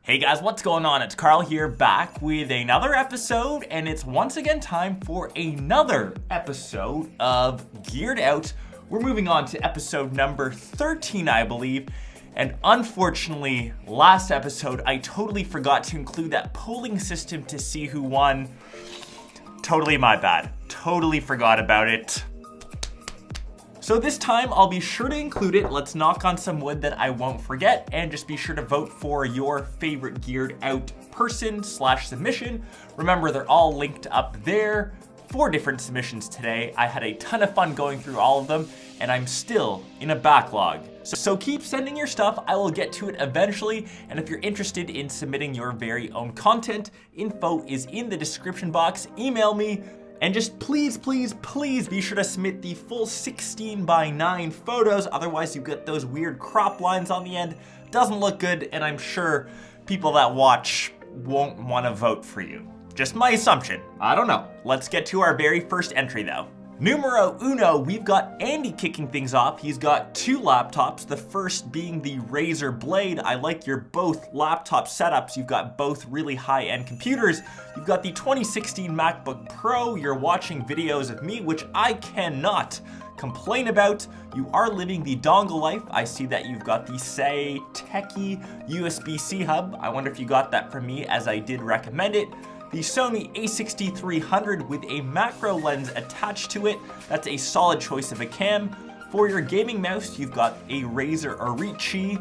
Hey guys, what's going on? It's Carl here, back with another episode, and it's once again time for another episode of Geared Out. We're moving on to episode number 13, I believe, and unfortunately, last episode, I totally forgot to include that polling system to see who won. Totally my bad. Totally forgot about it. So this time I'll be sure to include it. Let's knock on some wood that I won't forget, and just be sure to vote for your favorite Geared Out person/submission. Remember, they're all linked up there. 4 different submissions today. I had a ton of fun going through all of them, and I'm still in a backlog. So keep sending your stuff. I will get to it eventually. And if you're interested in submitting your very own content, info is in the description box. Email me. And just please be sure to submit the full 16:9 photos. Otherwise, you get those weird crop lines on the end. Doesn't look good, and I'm sure people that watch won't want to vote for you. Just my assumption. I don't know. Let's get to our very first entry, though. Numero uno, we've got Andy kicking things off. He's got 2 laptops, the first being the Razer Blade. I like your both laptop setups. You've got both really high-end computers. You've got the 2016 MacBook Pro. You're watching videos of me, which I cannot complain about. You are living the dongle life. I see that you've got the Say Techie USB-C hub. I wonder if you got that from me, as I did recommend it. The Sony a6300 with a macro lens attached to it. That's a solid choice of a cam. For your gaming mouse, you've got a Razer Orichi.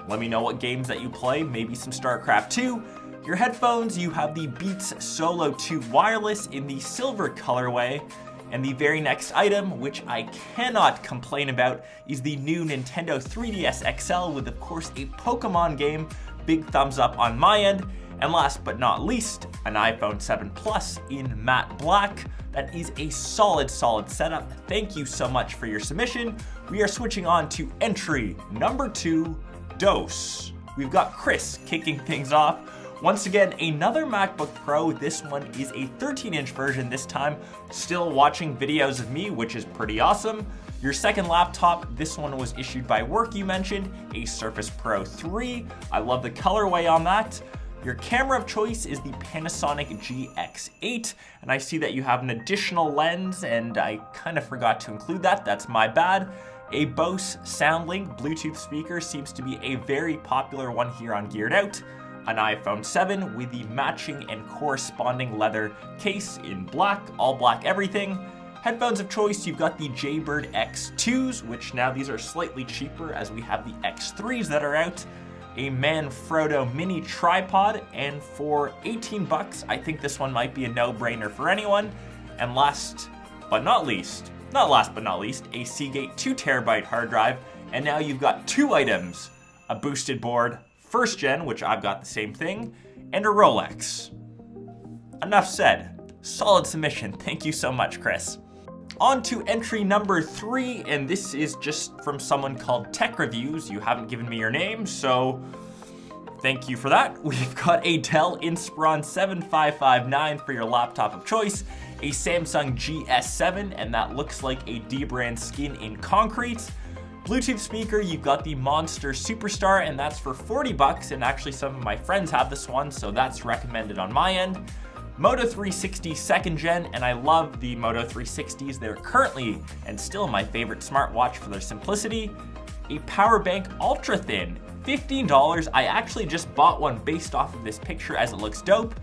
Let me know what games that you play, maybe some StarCraft 2. Your headphones, you have the Beats Solo 2 wireless in the silver colorway. And the very next item, which I cannot complain about, is the new Nintendo 3DS XL with, of course, a Pokemon game. Big thumbs up on my end. And last but not least, an iPhone 7 Plus in matte black. That is a solid setup. Thank you so much for your submission. We are switching on to entry number 2, Dose. We've got Chris kicking things off. Once again, another MacBook Pro. This one is a 13-inch version this time. Still watching videos of me, which is pretty awesome. Your second laptop, this one was issued by work, you mentioned, a Surface Pro 3. I love the colorway on that. Your camera of choice is the Panasonic GX8, and I see that you have an additional lens, and I kind of forgot to include that. That's my bad. A Bose SoundLink Bluetooth speaker seems to be a very popular one here on Geared Out. An iPhone 7 with the matching and corresponding leather case in black, all black everything. Headphones of choice, you've got the Jaybird X2s, which now these are slightly cheaper as we have the X3s that are out. A Manfrotto mini tripod, and for 18 bucks, I think this one might be a no-brainer for anyone. And last but not least, a Seagate 2TB hard drive, and now you've got 2 items, a boosted board, first gen, which I've got the same thing, and a Rolex. Enough said. Solid submission. Thank you so much, Chris. On to entry number 3, and this is just from someone called Tech Reviews. You haven't given me your name, so thank you for that. We've got a Dell Inspiron 7559 for your laptop of choice, a Samsung GS7, and that looks like a D-brand skin in concrete. Bluetooth speaker, you've got the Monster Superstar, and that's for 40 bucks, and actually some of my friends have this one, so that's recommended on my end. Moto 360 2nd gen, and I love the Moto 360s. They're currently and still my favorite smartwatch for their simplicity. A power bank ultra thin, $15. I actually just bought one based off of this picture as it looks dope.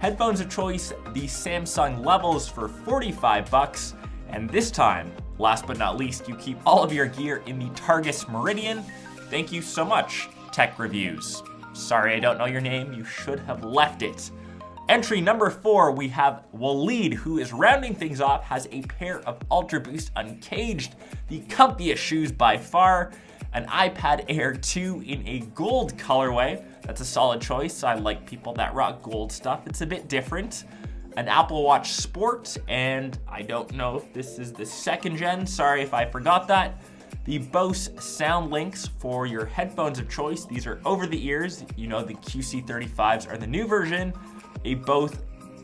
Headphones of choice, the Samsung Levels for 45 bucks. And this time, last but not least, you keep all of your gear in the Targus Meridian. Thank you so much, Tech Reviews. Sorry I don't know your name, you should have left it. Entry number 4, we have Waleed, who is rounding things off, has a pair of Ultra Boost Uncaged, the comfiest shoes by far, an iPad Air 2 in a gold colorway. That's a solid choice. I like people that rock gold stuff. It's a bit different. An Apple Watch Sport, and I don't know if this is the 2nd gen. Sorry if I forgot that. The Bose SoundLinks for your headphones of choice. These are over the ears. You know the QC35s are the new version. A Bose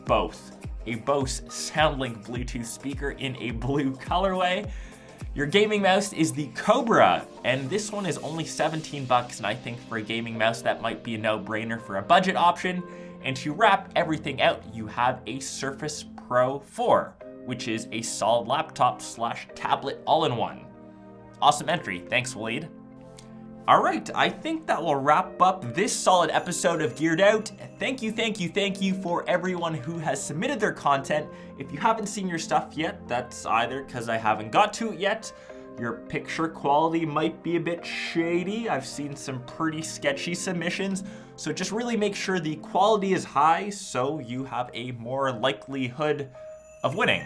SoundLink Bluetooth speaker in a blue colorway. Your gaming mouse is the Cobra, and this one is only 17 bucks, and I think for a gaming mouse that might be a no-brainer for a budget option. And to wrap everything out, you have a Surface Pro 4, which is a solid laptop / tablet all-in-one. Awesome entry, thanks Waleed. All right, I think that will wrap up this solid episode of Geared Out. Thank you for everyone who has submitted their content. If you haven't seen your stuff yet, that's either because I haven't got to it yet, your picture quality might be a bit shady. I've seen some pretty sketchy submissions, so just really make sure the quality is high so you have a more likelihood of winning.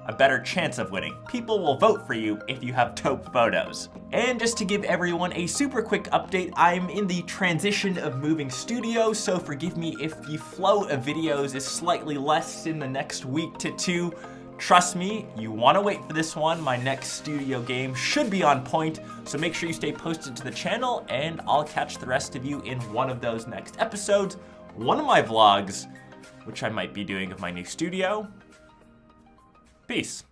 A better chance of winning. People will vote for you if you have dope photos. And just to give everyone a super quick update, I'm in the transition of moving studio, so forgive me if the flow of videos is slightly less in the next week to 2. Trust me, you want to wait for this one. My next studio game should be on point, so make sure you stay posted to the channel, and I'll catch the rest of you in one of those next episodes, one of my vlogs, which I might be doing of my new studio. Peace.